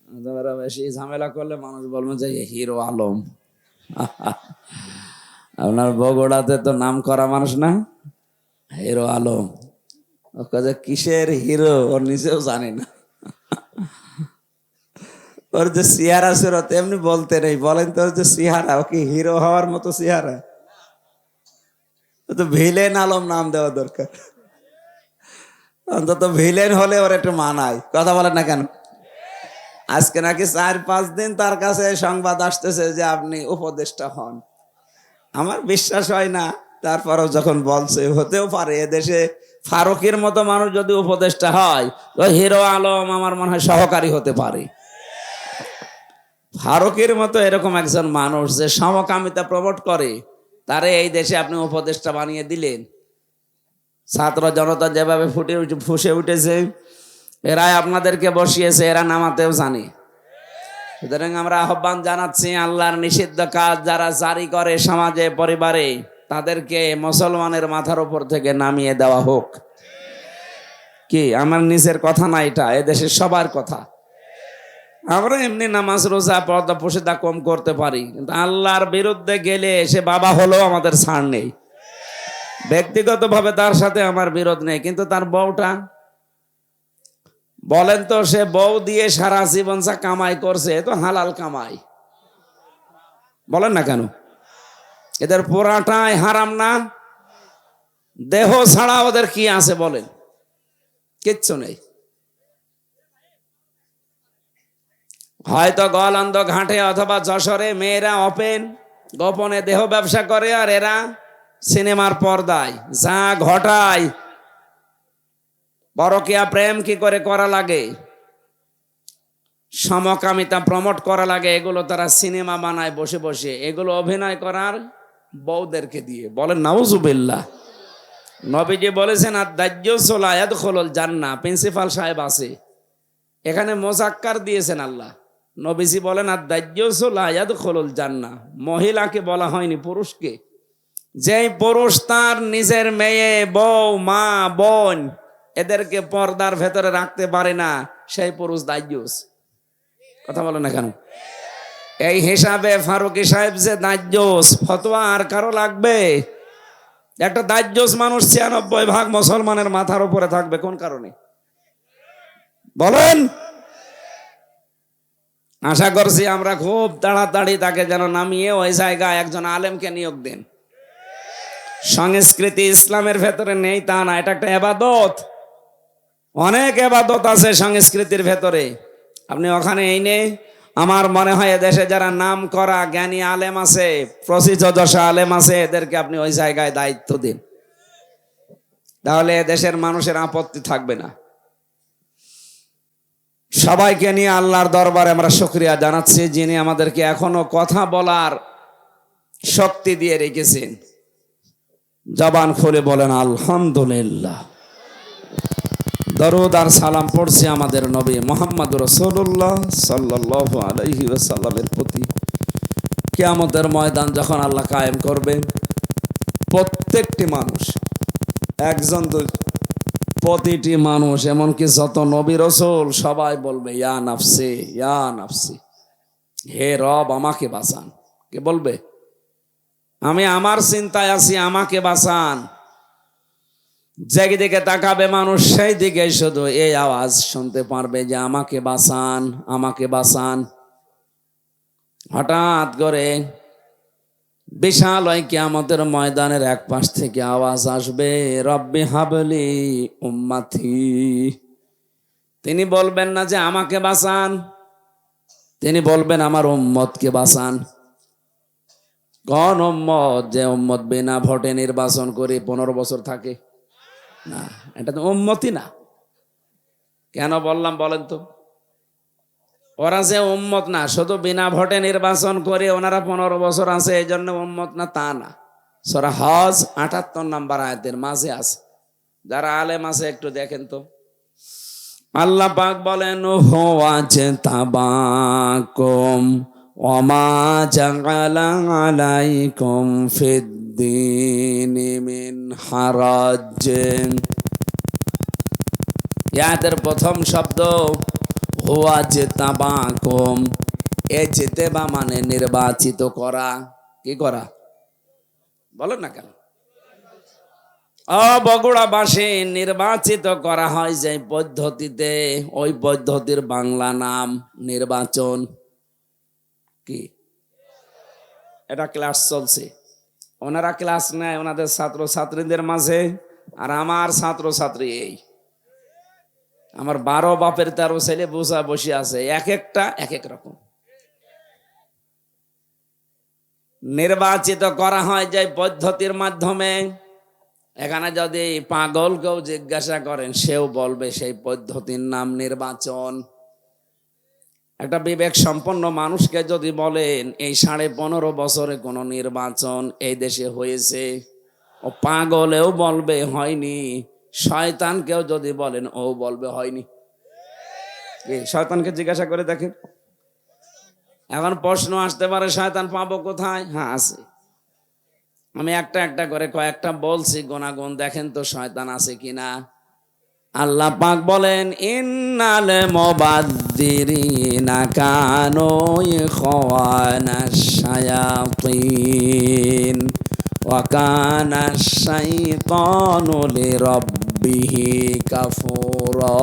তোমরা বেশি ঝামেলা করলে মানুষ বলবে যে হিরো আলম। আপনার বগুড়াতে তো নাম করা মানুষ না, হিরো আলম। ও কাজে কিসের হিরো ওর নিজেও জানি না। ওর যে চেহারা ছিল তেমনি বলতে নেই, বলেন তো ওর যে চেহারা, ও কি হিরো হওয়ার মতো চেহারা? ও তো ভিলেন আলম নাম দেওয়া দরকার। অন্তত ভিলেন হলে ওর একটু মানায়, কথা বলেন না কেন? আজকে নাকি 4-5 দিন তার কাছে সংবাদ আসতেছে যে আপনি উপদেষ্টা হন। আমার বিশ্বাস হয় না, তারপরও যখন বলছে হতেও পারে। এদেশে ফারুকের মতো মানুষ যদি উপদেষ্টা হয়, তো হিরো আলম আমার মনে হয় সহকারী হতে পারে। ফারুকের মতো এরকম একজন মানুষ যে সমকামিতা প্রমোট করে, তারে এই দেশে আপনি উপদেষ্টা বানিয়ে দিলেন। ছাত্র জনতা যেভাবে ফুসে উঠেছে, এরাই আপনাদেরকে বসিয়েছে, এরা নামাতেও জানে। সুতরাং আমরা আহ্বান জানাচ্ছি, আল্লাহর নিষিদ্ধ কাজ যারা জারি করে সমাজে পরিবারে, তাদেরকে মুসলমানের মাথার উপর থেকে নামিয়ে দেওয়া হোক। কি আমার নিজের কথা না, এটা এদেশের সবার কথা। আমরা এমনি নামাজ রোজা পর্দা পর্দা কম করতে পারি, কিন্তু আল্লাহর বিরুদ্ধে গেলে সে বাবা হলেও আমাদের ছাড় নেই। ব্যক্তিগতভাবে তার সাথে আমার বিরোধ নেই, কিন্তু তার বউটা, বলেন তো, সে বউ দিয়ে সারা জীবন যা কামাই করছে, তো হালাল কামাই, বলেন না কেন? এদের পুরাটাই হারাম না? দেহ ছাড়া ওদের কি আছে বলেন? কিচ্ছু নেই। হয়তো গলন্দ ঘাটে অথবা যশোরে মেয়েরা ওপেন গোপনে দেহ ব্যবসা করে, আর এরা সিনেমার পর্দায় যা ঘটায়। পরকীয়া প্রেম কি করে করা লাগে, সমকামিতা প্রমোট করা লাগে, এগুলো তারা সিনেমা বানায় বসে বসে, এগুলো অভিনয় করার বউদেরকে দিয়ে। বলেন নাউজুবিল্লাহ। নবীজি বলেছেন আদ-দাজ্জালু লা ইয়াদখুলুল জান্নাহ। প্রিন্সিপাল সাহেব আছে এখানে, মোজাক্কার দিয়েছেন আল্লাহ। নবীজি বলেন আদ-দাজ্জালু লা ইয়াদখুলুল জান্নাহ। মহিলাকে বলা হয়নি, পুরুষকে। যেই পুরুষ তার নিজের মেয়ে, বউ, মা, বোন এদেরকে পর্দার ভেতরে রাখতে পারে না, সেই পুরুষ দাজ্জাল। কথা বলে না কেন? এই হিসাবে ফারুকি সাহেব যে দাজ্জাল, ফতোয়া আর কারো লাগবে? একটা দাজ্জাল মানুষ 96% মুসলমানের মাথার উপরে থাকবে কোন কারণে বলেন? আশা করছি আমরা খুব তাড়াতাড়ি তাকে যেন নামিয়ে ওই জায়গায় একজন আলেমকে নিয়োগ দেন। সংস্কৃতি ইসলামের ভেতরে নেই তা না, এটা একটা ইবাদত। অনেক ইবাদত আছে সংস্কৃতির ভেতরে, আপনি ওখানে এই নেই। আমার মনে হয় এদেশে যারা নাম করা জ্ঞানী আলেম আছে, প্রসিদ্ধ আলেম আছে, এদেরকে আপনি ওই জায়গায় দায়িত্ব দিন, তাহলে দেশের মানুষের আপত্তি থাকবে না। সবাইকে নিয়ে আল্লাহর দরবারে আমরা শুকরিয়া জানাচ্ছি, যিনি আমাদেরকে এখনো কথা বলার শক্তি দিয়ে রেখেছেন। জবান খুলে বলেন আলহামদুলিল্লাহ। দরুদ আর সালাম পড়ছি আমাদের নবী মুহাম্মদ রাসূলুল্লাহ সাল্লাল্লাহু আলাইহি ওয়াসাল্লামের প্রতি। কিয়ামতের ময়দান যখন আল্লাহ কায়েম করবে, প্রত্যেকটি মানুষ, একজন তো, প্রতিটি মানুষ, এমনকি যত নবী রাসূল সবাই বলবে ইয়া নাফসি ইয়া নাফসি, হে রব আমাকে বাঁচান। কে বলবে? আমি আমার চিন্তায় আছি, আমাকে বাঁচান। যেদিকে তাকাবে মানুষ, সেই দিকে শুধু এই আওয়াজ শুনতে পারবে যে আমাকে বাঁচান, আমাকে বাঁচান। হঠাৎ করে বিশাল ওই কিয়ামতের ময়দানের এক পাশ থেকে আওয়াজ আসবে, রব্বি হাবলি উম্মতি। তিনি বলবেন না যে আমাকে বাঁচান, তিনি বলবেন আমার উম্মতকে বাঁচান। কোন উম্মত? যে উম্মত বিনা ভোটে নির্বাচন করে 15 বছর থাকে না, এটা তো উম্মতই না। কেন বললাম বলেন তো? ওরা যে উম্মত না, শুধু বিনা ভোটে নির্বাচন করে ওনারা 15 বছর আছে এই জন্য উম্মত না, তা না। সূরা হজ 78 নম্বর আয়াতের মাঝে আছে। যারা আলেম আছে একটু দেখেন তো। আল্লাহ পাক বলেন হুয়া তাবাকুম ওয়া মা জাআলা আলাইকুম ফিদ্দীনি মিন হারাজ। আয়াতের প্রথম শব্দ হুয়া জেতাবাকুম, এ জেতেবা মানে নির্বাচিত করা। কি করা বলেন না কেন? বগুড়াবাসী নির্বাচিত করা হয় যে পদ্ধতিতে, ওই পদ্ধতির বাংলা নাম নির্বাচন। কি এটা ক্লাস চলছে, ওনারা ক্লাস নেয় ওনাদের ছাত্র ছাত্রীদের মাঝে, আর আমার ছাত্র ছাত্রী এই আমার 12 বাপের 13 ছেলে বোঝা বসে আছে, এক একটা এক এক রকম। নির্বাচিত করা হয় যে পদ্ধতির মাধ্যমে, এখানে যদি পাগলকেও জিজ্ঞাসা করেন সেও বলবে সেই পদ্ধতির নাম নির্বাচন। একটা বিবেক সম্পন্ন মানুষকে যদি বলেন এই 15.5 বছরে কোনো নির্বাচন এই দেশে হয়েছে, ও পাগলেও বলবে হয়নি। শয়তানকেও যদি বলেন ও বলবে হয়নি। শয়তানকে জিজ্ঞাসা করে দেখেন। এখন প্রশ্ন আসতে পারে শয়তান পাবো কোথায়? হ্যাঁ আছে, আমি একটা একটা করে কয়েকটা বলছি, গুনাগুন দেখেন তো শয়তান আছে কিনা। আল্লাহ পাক বলেন ইন্নাল মুবাযযিরিনা কানু ইখওয়ানাশ শায়াতিন ওয়া কানাশ শাইতানু লিরাব্বিহি কাফুরা।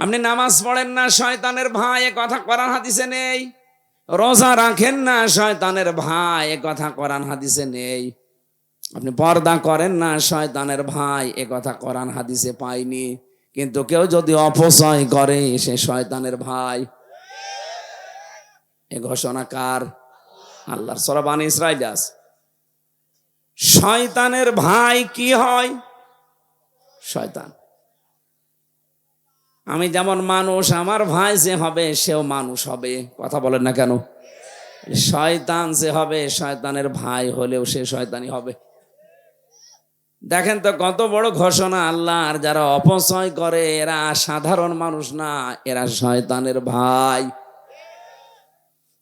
আপনি নামাজ পড়েন না, শয়তানের ভাই, এ কথা কোরআন হাদিসে নেই। রোজা রাখেন না, শয়তানের ভাই, এ কথা কোরআন হাদিসে নেই। আপনি পর্দা করেন না, শয়তানের ভাই, এ কথা কোরআন হাদিসে পাইনি। কিন্তু কেউ যদি অপচয় করে সে শয়তানের ভাই। এ ঘোষণা কার? আল্লাহর। সূরা বনী ইসরাঈল আছে। শয়তানের ভাই কি হয়? শয়তান। আমি যেমন মানুষ, আমার ভাই যে হবে সেও মানুষ হবে। কথা বলেন না কেন? শয়তান যে হবে, শয়তানের ভাই হলেও সে শয়তানি হবে। দেখেন তো কত বড় ঘোষণা আল্লাহর। যারা অপচয় করে এরা সাধারণ মানুষ না, এরা শয়তানের ভাই।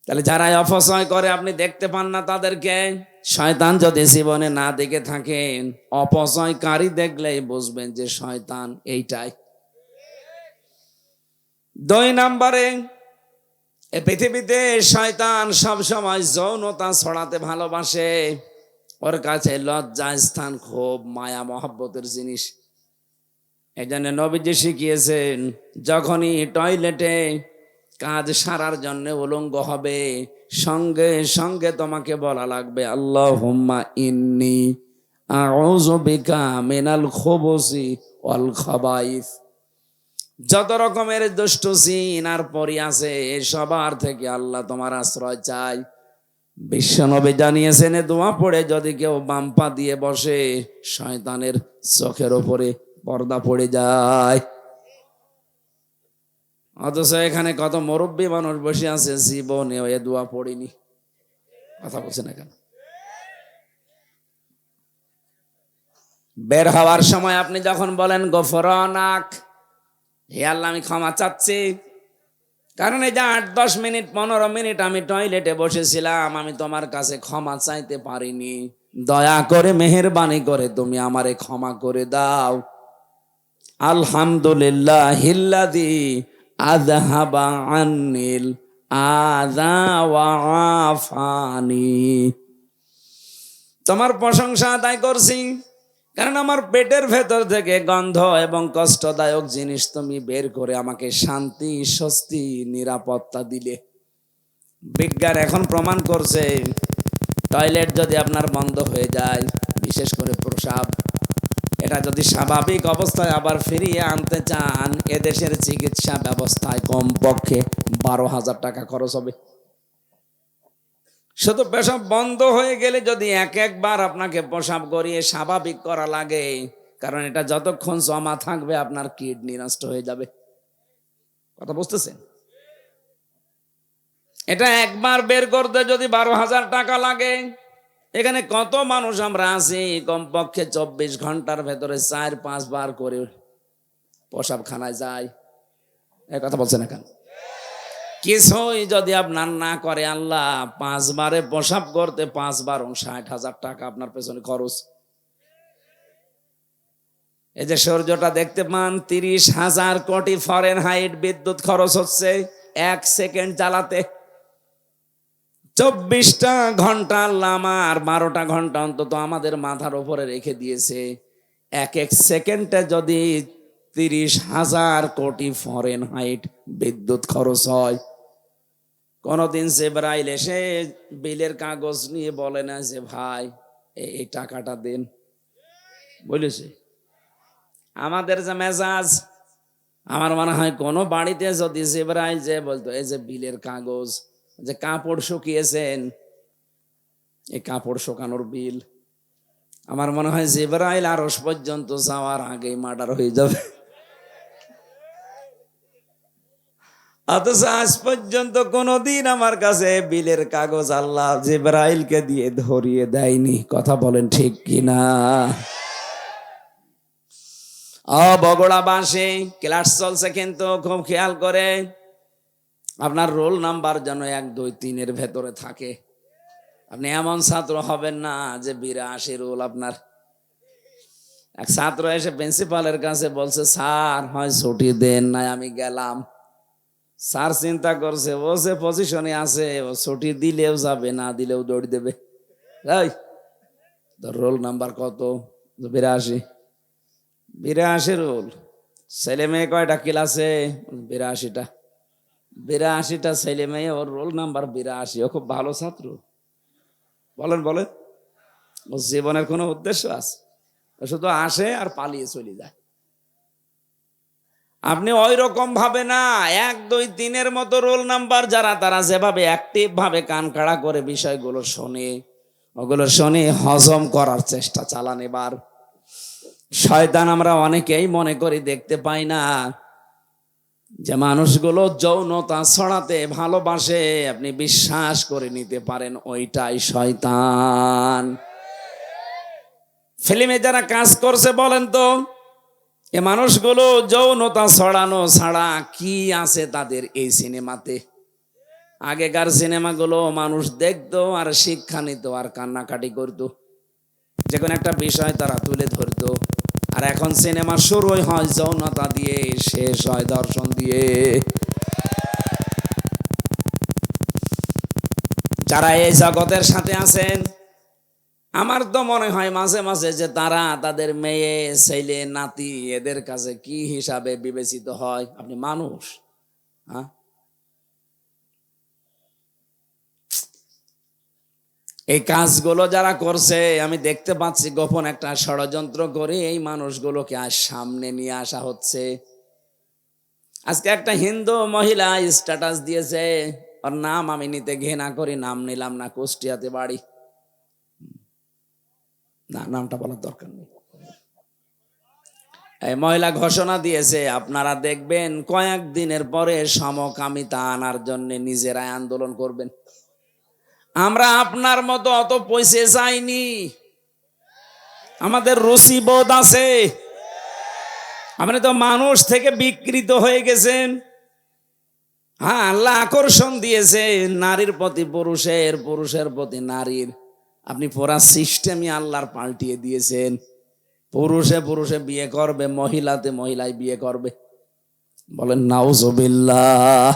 তাহলে যারা অপচয় করে আপনি দেখতে পান না তাদেরকে। শয়তান যদি জীবনে না দেখে থাকেন, অপচয়কারী দেখলেই বুঝবেন যে শয়তান এইটাই। 2 নম্বরে, এ পৃথিবীতে শয়তান সবসময় যৌনতা ছড়াতে ভালোবাসে। ওর কাছে লজ্জা স্থান খুব মায়া মহব্বতের জিনিস। এই জন্য নবীজি শিখিয়েছেন, যখনই টয়লেটে কাজ সারার জন্য উলঙ্গ হবে, সঙ্গে সঙ্গে তোমাকে বলা লাগবে আল্লাহুম্মা ইন্নী আউযু বিকা মিনাল খুবুসি ওয়াল খাবাইস। যত রকমের দুষ্ট জিন আর পরী আছে সবার থেকে আল্লাহ তোমার আশ্রয় চাই। বিশ্বনবী জানিয়েছেন এ দোয়া পড়ে যদি কেউ বাম পা দিয়ে বসে, শয়তানের চোখের উপরে পর্দা পড়ে যায়। অথচ এখানে কত মুরব্বী মানুষ বসে আছে জীবনে এ দোয়া পড়িনি। কথা বলছে না কেন? বের হওয়ার সময় আপনি যখন বলেন গফরানাক, হে আল্লাহ আমি ক্ষমা চাচ্ছি, কারণ এই যে 8-10 মিনিট 15 মিনিট আমি টয়লেটে বসেছিলাম, আমি তোমার কাছে ক্ষমা চাইতে পারিনি, দয়া করে মেহেরবানি করে তুমি আমারে ক্ষমা করে দাও। আলহামদুলিল্লাহিল্লাযী আযহাবা আন্নিল আযা ওয়া আফানি। তোমার প্রশংসা আদায় করছি, কারণ আমার পেটের ভেতর থেকে গন্ধ এবং কষ্টদায়ক জিনিস তুমি বের করে আমাকে শান্তি, স্বস্তি, নিরাপত্তা দিলে। বিজ্ঞান এখন প্রমাণ করছে টয়লেট যদি আপনার বন্ধ হয়ে যায়, বিশেষ করে প্রস্রাব, এটা যদি স্বাভাবিক অবস্থায় আবার ফিরিয়ে আনতে চান, এদেশের চিকিৎসা ব্যবস্থায় কমপক্ষে 12,000 টাকা খরচ হবে। শুধু পেশাব বন্ধ হয়ে গেলে যদি একবার আপনাকে পেশাব করিয়ে স্বাভাবিক করা লাগে, কারণ এটা যতক্ষণ জমা থাকবে আপনার কিডনি নষ্ট হয়ে যাবে। কথা বুঝতেছেন? এটা একবার বের করতে যদি 12,000 টাকা লাগে, এখানে কত মানুষ আমরা আছি কমপক্ষে 24 ঘন্টার ভেতরে 4-5 বার করে পেশাবখানায় যায়। এই কথা বলছেন না কেন? কিছুই যদি আপনার না করে আল্লাহ, 5 বারে পেশাব করতে 5 বার 60,000 টাকা আপনার পেছনে খরচ। এই যে সূর্যটা দেখতে পান, 30,000 কোটি ফরেনহাইট বিদ্যুৎ খরচ হচ্ছে 1 সেকেন্ড জ্বালাতে। 24টা ঘন্টা আল্লাহ আমার 12টা ঘন্টা অন্তত আমাদের মাথার উপরে রেখে দিয়েছে। এক এক সেকেন্ডে যদি 30,000 কোটি ফরেনহাইট বিদ্যুৎ খরচ হয়, কোনদিন জিবরাইল এসে বিলের কাগজ নিয়ে বলে না যে ভাই এই টাকাটা দেন, বলেছে? আমাদের যে মেজাজ, আমার মনে হয় কোনো বাড়িতে যদি জিবরাইল যে বলতো এই যে বিলের কাগজ, যে কাপড় শুকিয়েছেন, এই কাপড় শুকানোর বিল, আমার মনে হয় জিবরাইল আরশ পর্যন্ত যাওয়ার আগেই মার্ডার হয়ে যাবে। অথচ আজ পর্যন্ত কোনোদিন আমার কাছে বিলের কাগজ আল্লাহ জিবরাইলকে দিয়ে ধরিয়ে দেয়নি। কথা বলেন ঠিক কিনা? বগুড়া বাসে ক্লাস চলছে, কিন্তু খুব খেয়াল করে আপনার রোল নাম্বার যেন 1, 2, 3 ভেতরে থাকে। আপনি এমন ছাত্র হবেন না যে 82 রোল আপনার। এক ছাত্র এসে প্রিন্সিপালের কাছে বলছে, স্যার হয় ছুটি দেন, নাই আমি গেলাম। স্যার চিন্তা করছে, ও যে পজিশনে আছে, ও ছুটি দিলেও যাবে, না দিলেও দৌড় দেবে। রোল নাম্বার কত? 82। 82 রোল। ছেলে মেয়ে কয়টা ক্লাসে? 82টা। 82টা ছেলে মেয়ে, ওর রোল নাম্বার 82। ও খুব ভালো ছাত্র। বলেন বলেন, ও জীবনের কোনো উদ্দেশ্য আছে? ও শুধু আসে আর পালিয়ে চলে যায়। আপনি ওই রকম ভাবে না, 1, 2, 3 মতো রোল নাম্বার যারা, তারা যেভাবে অ্যাক্টিভ ভাবে কান খাড়া করে বিষয়গুলো শোনে, ওগুলো শুনে হজম করার চেষ্টা চালান। এবার শয়তান আমরা অনেকেই মনে করি দেখতে পাই না যে মানুষগুলো যৌনতা ছড়াতে ভালোবাসে, আপনি বিশ্বাস করে নিতে পারেন ওইটাই শয়তান। ফিল্মে যারা কাজ করছে বলেন তো, এ মানুষগুলো যৌনতা ছড়ানো ছাড়া কি আছে তাদের এই সিনেমাতে? আগেকার সিনেমাগুলো মানুষ দেখতো আর শিক্ষা নিত আর কান্নাকাটি করতো, যে কোনো একটা বিষয় তারা তুলে ধরতো। আর এখন সিনেমা শুরুই হয় যৌনতা দিয়ে, শেষ হয় দর্শন দিয়ে। যারা এই জগতের সাথে আছেন, আমার তো মনে হয় মাঝে মাঝে যে তারা তাদের মেয়ে, ছেলে, নাতি এদের কাছে কি হিসাবে বিবেচিত হয়? আপনি মানুষ, হ্যাঁ? এই কাজগুলো যারা করছে, আমি দেখতে পাচ্ছি গোপন একটা ষড়যন্ত্র করে এই মানুষগুলোকে আজ সামনে নিয়ে আসা হচ্ছে। আজকে একটা হিন্দু মহিলা স্ট্যাটাস দিয়েছে, ওর নাম আমি নিতে ঘৃণা করি, নাম নিলাম না, কুষ্টিয়াতে বাড়ি, না নামটা বলার দরকার নেই। এই মহিলা ঘোষণা দিয়েছে, আপনারা দেখবেন কয়েকদিনের পরে সমকামিতা আনার জন্য নিজেরাই আন্দোলন করবেন। আমরা আপনার মতো অত পয়সা চাইনি, আমাদের রুচিবোধ আছে। আপনি তো মানুষ থেকে বিকৃত হয়ে গেছেন। হ্যাঁ, আল্লাহ আকর্ষণ দিয়েছে নারীর প্রতি পুরুষের, পুরুষের প্রতি নারীর। আপনি পুরা সিস্টেমই আল্লাহর পাল্টিয়ে দিয়েছেন। পুরুষে পুরুষে বিয়ে করবে, মহিলাতে মহিলায় বিয়ে করবে। বলেন নাউজুবিল্লাহ।